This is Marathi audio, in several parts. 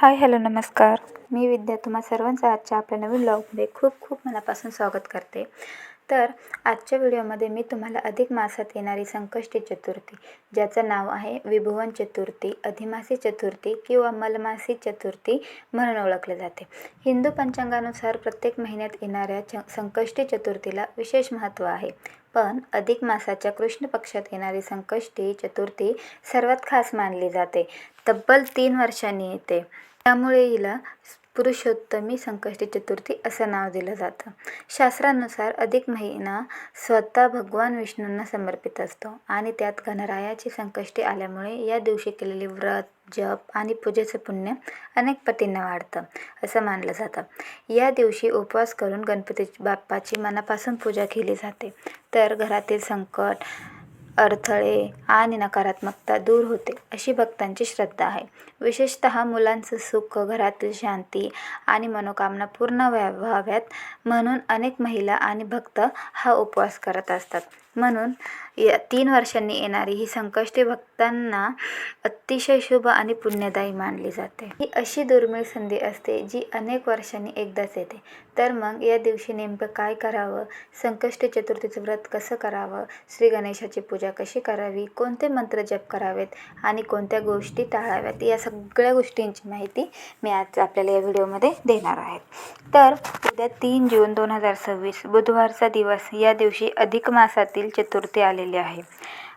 हाय हॅलो नमस्कार. मी विद्या तुम्हा सर्वांचं आजच्या आपल्या नवीन ब्लॉगमध्ये खूप खूप मनापासून स्वागत करते. तर आजच्या व्हिडिओमध्ये मी तुम्हाला अधिक मासात येणारी संकष्टी चतुर्थी, ज्याचं नाव आहे विभुवन चतुर्थी, अधिमासी चतुर्थी किंवा मलमासी चतुर्थी म्हणून ओळखले जाते. हिंदू पंचांगानुसार प्रत्येक महिन्यात येणाऱ्या संकष्टी चतुर्थीला विशेष महत्त्व आहे. पण अधिक मासाच्या कृष्ण पक्षात येणारी संकष्टी चतुर्थी सर्वात खास मानली जाते. तब्बल 3 वर्षांनी येते. त्यामुळे हिला पुरुषोत्तमी संकष्टी चतुर्थी असं नाव दिलं जातं. शास्त्रानुसार अधिक महिना स्वतः भगवान विष्णूंना समर्पित असतो आणि त्यात गणरायाची संकष्टी आल्यामुळे या दिवशी केलेले व्रत, जप आणि पूजेचं पुण्य अनेक पटींना वाढतं असं मानलं जातं. या दिवशी उपवास करून गणपती बाप्पाची मनापासून पूजा केली जाते. तर घरातील संकट, अडथळे आणि नकारात्मकता दूर होते अशी भक्तांची श्रद्धा आहे. विशेषतः मुलांचं सुख, घरातील शांती आणि मनोकामना पूर्ण व्हाव्यात म्हणून अनेक महिला आणि भक्त हा उपवास करत असतात. म्हणून 3 वर्षांनी येणारी ही संकष्टी भक्तांना अतिशय शुभ आणि पुण्यदायी मानली जाते. ही अशी दुर्मिळ संधी असते जी अनेक वर्षांनी एकदाच येते. तर मग या दिवशी नेमकं काय करावं, संकष्टी चतुर्थीचं व्रत कसं करावं, श्री गणेशाची पूजा कशी करावी, कोणते मंत्र जप करावेत आणि कोणत्या गोष्टी टाळाव्यात, या सगळ्या गोष्टींची माहिती मी आज आपल्याला या व्हिडिओमध्ये देणार आहे. तर उद्या 3 जून 2026 बुधवारचा दिवस, या दिवशी अधिक मासातील चतुर्थी आलेली आहे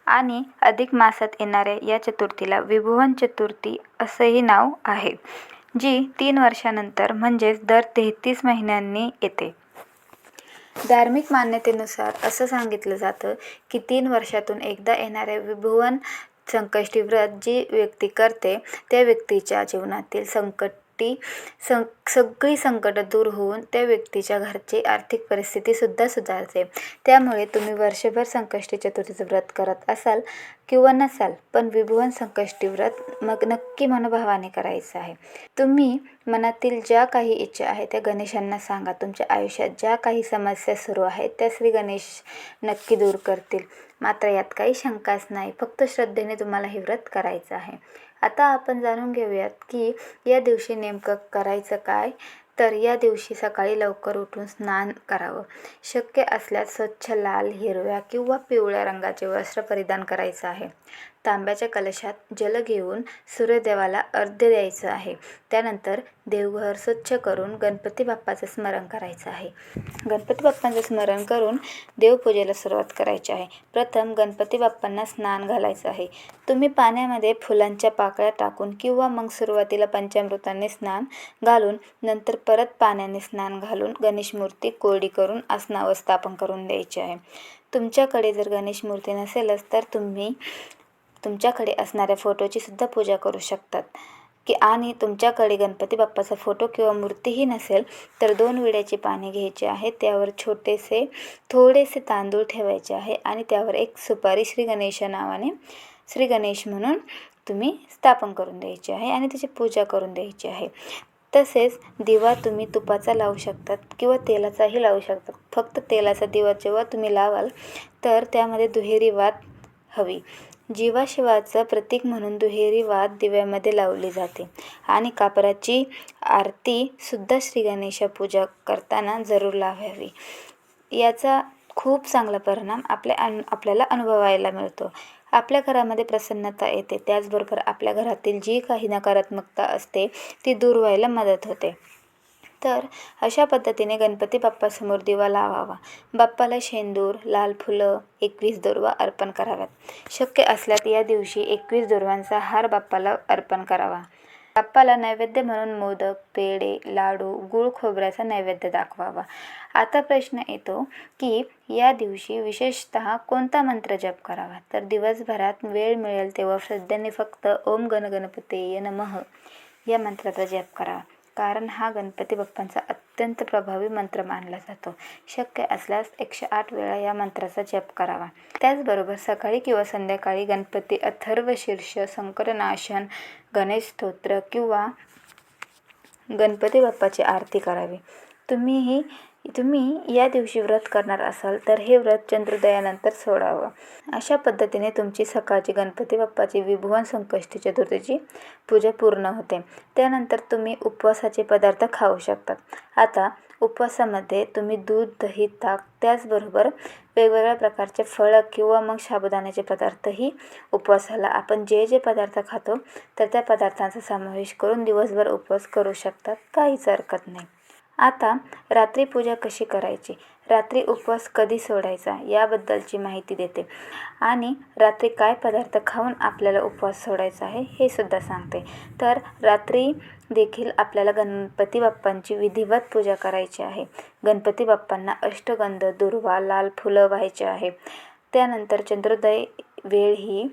आणि अधिक मासात येणाऱ्या या चतुर्थीला विभुवन चतुर्थी असंही नाव आहे, जी 3 वर्षानंतर म्हणजेच दर 33 महिन्यांनी येते. धार्मिक मान्यतेनुसार असं सांगितलं जातं की 3 वर्षातून एकदा येणाऱ्या विभुवन संकष्टी व्रत जी व्यक्ती करते त्या व्यक्तीच्या जीवनातील सगळी संकट दूर होऊन त्या व्यक्तीच्या घरची आर्थिक परिस्थितीसुद्धा सुधारते. त्यामुळे तुम्ही वर्षभर संकष्टी चतुर्थीचं व्रत करत असाल किंवा नसाल, पण विभुवन संकष्टी व्रत मग नक्की मनोभावाने करायचं आहे. तुम्ही मनातील ज्या काही इच्छा आहेत त्या गणेशांना सांगा. तुमच्या आयुष्यात ज्या काही समस्या सुरू आहेत त्या श्री गणेश नक्की दूर करतील. मात्र यात काही शंकाच नाही, फक्त श्रद्धेने तुम्हाला हे व्रत करायचं आहे. आता आपण जाणून घेऊयात की या दिवशी नेमकं करायचं काय. तर या दिवशी सकाळी लवकर उठून स्नान करावं. शक्य असल्यास स्वच्छ लाल, हिरव्या किंवा पिवळ्या रंगाचे वस्त्र परिधान करायचं आहे. तांब्याच्या कलशात जल घेऊन सूर्यदेवाला अर्घ्य द्यायचं आहे. त्यानंतर देवघर स्वच्छ करून गणपती बाप्पाचं स्मरण करायचं आहे. गणपती बाप्पांचं स्मरण करून देवपूजेला सुरुवात करायची आहे. प्रथम गणपती बाप्पांना स्नान घालायचं आहे. तुम्ही पाण्यामध्ये फुलांच्या पाकळ्या टाकून किंवा मग सुरुवातीला पंचामृताने स्नान घालून नंतर परत पाण्याने स्नान घालून गणेश मूर्ती कोरडी करून आसनावर स्थापन करून द्यायची आहे. तुमच्याकडे जर गणेश मूर्ती नसेलच तर तुम्ही तुमच्याकडे असणाऱ्या फोटोची सुद्धा पूजा करू शकतात आणि तुमच्याकडे गणपती बाप्पाचा फोटो किंवा मूर्तीही नसेल तर 2 विड्याची पाने घ्यायची आहे. त्यावर थोडेसे तांदूळ ठेवायचे आहे आणि त्यावर एक सुपारी श्री गणेश नावाने श्री गणेश म्हणून तुम्ही स्थापन करून द्यायची आहे आणि त्याची पूजा करून द्यायची आहे. तसेच दिवा तुम्ही तुपाचा लावू शकतात किंवा तेलाचाही लावू शकतात. फक्त तेलाचा दिवा जेव्हा तुम्ही लावाल तर त्यामध्ये दुहेरी वात हवी. जीवाशिवाचं प्रतीक म्हणून दुहेरी वात दिव्यामध्ये लावली जाते आणि कापराची आरती सुद्धा श्री गणेश पूजा करताना जरूर लावावी. याचा खूप चांगला परिणाम आपल्याला अनुभवायला मिळतो. आपल्या घरामध्ये प्रसन्नता येते. त्याचबरोबर आपल्या घरातील जी काही नकारात्मकता असते ती दूर व्हायला मदत होते. तर अशा पद्धतीने गणपती बाप्पासमोर दिवा लावावा. बाप्पाला शेंदूर, लाल फुलं, 21 दुर्वा अर्पण कराव्यात. शक्य असल्यास या दिवशी 21 दुर्वांचा हार बाप्पाला अर्पण करावा. बाप्पाला नैवेद्य म्हणून मोदक, पेढे, लाडू, गूळ खोबऱ्याचा नैवेद्य दाखवावा. आता प्रश्न येतो की या दिवशी विशेषतः कोणता मंत्र जप करावा. तर दिवसभरात वेळ मिळेल तेव्हा श्रद्धेने फक्त ओम गण गणपतये नमः या मंत्राचा जप करावा, कारण हा गणपती बाप्पांचा अत्यंत प्रभावी मंत्र मानला जातो. शक्य असल्यास 108 वेळा या मंत्राचा जप करावा. त्याचबरोबर सकाळी किंवा संध्याकाळी गणपती अथर्वशीर्ष, संकटनाशन, गणेश स्तोत्र किंवा गणपती बाप्पाची आरती करावी. तुम्ही या दिवशी व्रत करणार असाल तर हे व्रत चंद्रोदयानंतर सोडावं. अशा पद्धतीने तुमची सकाळची गणपती बाप्पाची विभुवन संकष्टी चतुर्थीची पूजा पूर्ण होते. त्यानंतर तुम्ही उपवासाचे पदार्थ खाऊ शकतात. आता उपवासामध्ये तुम्ही दूध, दही, ताक त्याचबरोबर वेगवेगळ्या प्रकारचे फळं किंवा मग साबुदाण्याचे पदार्थही उपवासाला आपण जे जे पदार्थ खातो तर त्या पदार्थांचा समावेश करून दिवसभर उपवास करू शकतात. काहीच हरकत नाही. आता रात्री पूजा कशी करायची, रात्री उपवास कधी सोडायचा याबद्दलची माहिती देते आणि रात्री काय पदार्थ खाऊन आपल्याला उपवास सोडायचा आहे हे सुद्धा सांगते. तर रात्री देखील आपल्याला गणपती बाप्पांची विधिवत पूजा करायची आहे. गणपती बाप्पांना अष्टगंध, दुर्वा, लाल फुलं व्हायचे आहे. त्यानंतर चंद्रोदय वेळ ही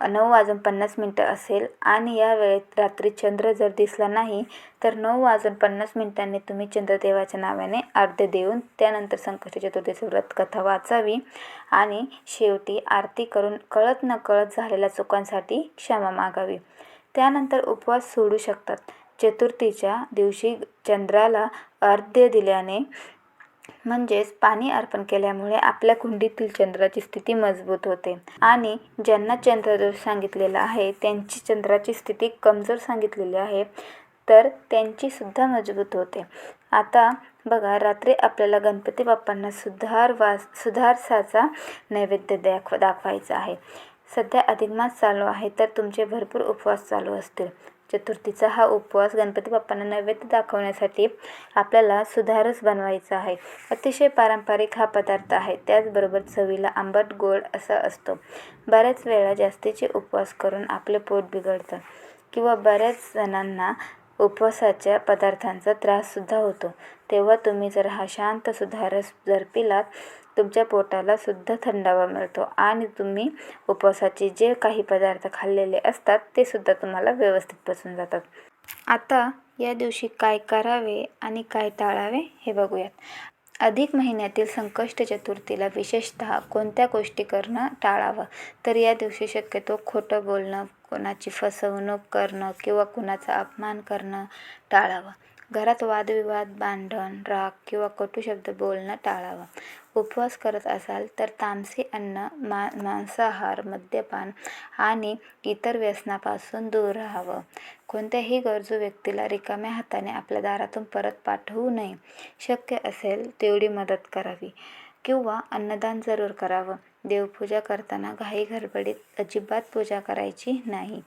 9:50 असेल आणि या वेळेत रात्री चंद्र जर दिसला नाही तर 9:50 तुम्ही चंद्रदेवाच्या नावाने आरती देऊन त्यानंतर संकष्टी चतुर्थीचं व्रत कथा वाचावी आणि शेवटी आरती करून कळत नकळत झालेल्या चुकांसाठी क्षमा मागावी. त्यानंतर उपवास सोडू शकतात. चतुर्थीच्या दिवशी चंद्राला अर्घ्य दिल्याने म्हणजेच पाणी अर्पण केल्यामुळे आपल्या कुंडीतील चंद्राची स्थिती मजबूत होते आणि ज्यांना चंद्रदोष सांगितलेला आहे, त्यांची चंद्राची स्थिती कमजोर सांगितलेली आहे तर त्यांची सुद्धा मजबूत होते. आता बघा, रात्री आपल्याला गणपती बाप्पांना सुधारसाचा नैवेद्य दाखवायचा आहे. सध्या अधिक मास चालू आहे तर तुमचे भरपूर उपवास चालू असतील. चतुर्थीचा हा उपवास गणपती बाप्पांना नैवेद्य दाखवण्यासाठी आपल्याला सुधारस बनवायचा आहे. अतिशय पारंपरिक हा पदार्थ आहे. त्याचबरोबर चवीला आंबट गोड असा असतो. बऱ्याच वेळा जास्तीचे उपवास करून आपले पोट बिघडतं किंवा बऱ्याच जणांना उपवासाच्या पदार्थांचा त्राससुद्धा होतो. तेव्हा तुम्ही जर हा शांत सुधारस जर पिलात तुमच्या पोटाला सुद्धा थंडावा मिळतो आणि तुम्ही उपवासाचे जे काही पदार्थ खाल्लेले असतात ते सुद्धा तुम्हाला व्यवस्थित पचून जातात. आता या दिवशी काय करावे आणि काय टाळावे हे बघूयात. अधिक महिन्यातील संकष्ट चतुर्थीला विशेषतः कोणत्या गोष्टी करणं टाळावं तर या दिवशी शक्यतो खोटं बोलणं, कोणाची फसवणूक करणं किंवा कुणाचा अपमान करणं टाळावं. घरात वादविवाद, भांडण, राग किंवा कटू शब्द बोलणं टाळावं. उपवास करत असाल तर तामसी अन्न, मांसाहार, मद्यपान आणि इतर व्यसनापासून दूर राहावं. कोणत्याही गरजू व्यक्तीला रिकाम्या हाताने आपल्या दारातून परत पाठवू नये. शक्य असेल तेवढी मदत करावी किंवा अन्नदान जरूर करावं. देवपूजा करताना घाई गडबडीत अजिबात पूजा करायची नाही.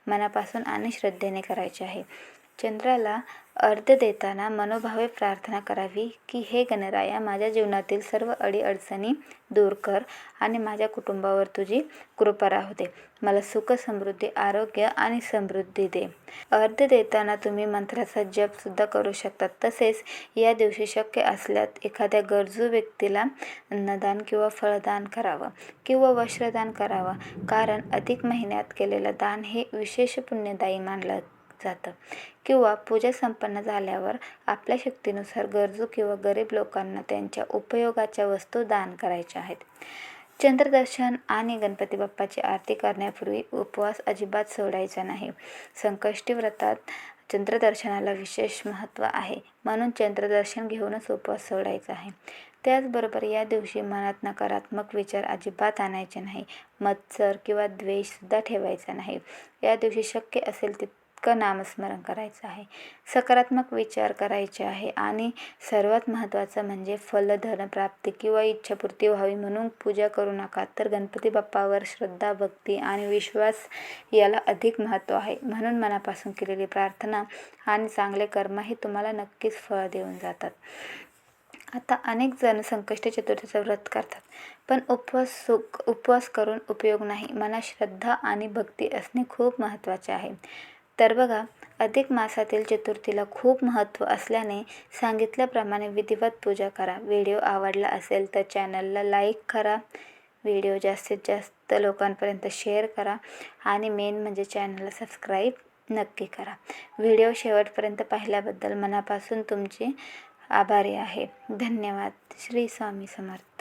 मनापासून आणि श्रद्धेने करायची आहे. चंद्राला अर्घ्य देताना मनोभावे प्रार्थना करावी की हे गणराया, माझ्या जीवनातील सर्व अडीअडचणी दूर कर आणि माझ्या कुटुंबावर तुझी कृपा राहू दे. मला सुख, समृद्धी, आरोग्य आणि समृद्धी दे. अर्घ्य देताना तुम्ही मंत्राचा जप सुद्धा करू शकतात. तसेच या दिवशी शक्य असल्यास एखाद्या गरजू व्यक्तीला अन्नदान किंवा फळदान करावं किंवा वस्त्रदान करावं. कारण अधिक महिन्यात केलेलं दान हे विशेष पुण्यदायी मानलं जातं. किंवा पूजा संपन्न झाल्यावर आपल्या शक्तीनुसार गरजू किंवा गरीब लोकांना त्यांच्या उपयोगाच्या वस्तू दान करायच्या आहेत. चंद्रदर्शन आणि गणपती बाप्पाची आरती करण्यापूर्वी उपवास अजिबात सोडायचा नाही. संकष्टी व्रतात चंद्रदर्शनाला विशेष महत्त्व आहे, म्हणून चंद्रदर्शन घेऊनच उपवास सोडायचा आहे. त्याचबरोबर या दिवशी मनात नकारात्मक विचार अजिबात आणायचे नाही. मत्सर किंवा द्वेषसुद्धा ठेवायचा नाही. या दिवशी शक्य असेल तितकं नामस्मरण करायचं आहे, सकारात्मक विचार करायचे आहे आणि सर्वात महत्त्वाचं म्हणजे फलधन प्राप्ती किंवा इच्छापूर्ती व्हावी म्हणून पूजा करू नका. तर गणपती बाप्पावर श्रद्धा, भक्ती आणि विश्वास याला अधिक महत्त्व आहे. म्हणून मनापासून केलेली प्रार्थना आणि चांगले कर्म हे तुम्हाला नक्कीच फळ देऊन जातात. आता अनेक जण संकष्टी चतुर्थीचं व्रत करतात पण उपवास करून उपयोग नाही. मनात श्रद्धा आणि भक्ती असणे खूप महत्त्वाचे आहे. तर बघा, अधिक मासातील चतुर्थीला खूप महत्त्व असल्याने सांगितल्याप्रमाणे विधिवत पूजा करा. व्हिडिओ आवडला असेल तर चॅनलला लाईक करा, व्हिडिओ जास्तीत जास्त लोकांपर्यंत शेअर करा आणि मेन म्हणजे चॅनलला सबस्क्राईब नक्की करा. व्हिडिओ शेवटपर्यंत पाहिल्याबद्दल मनापासून तुमचे आभारी आहे. धन्यवाद. श्री स्वामी समर्थ.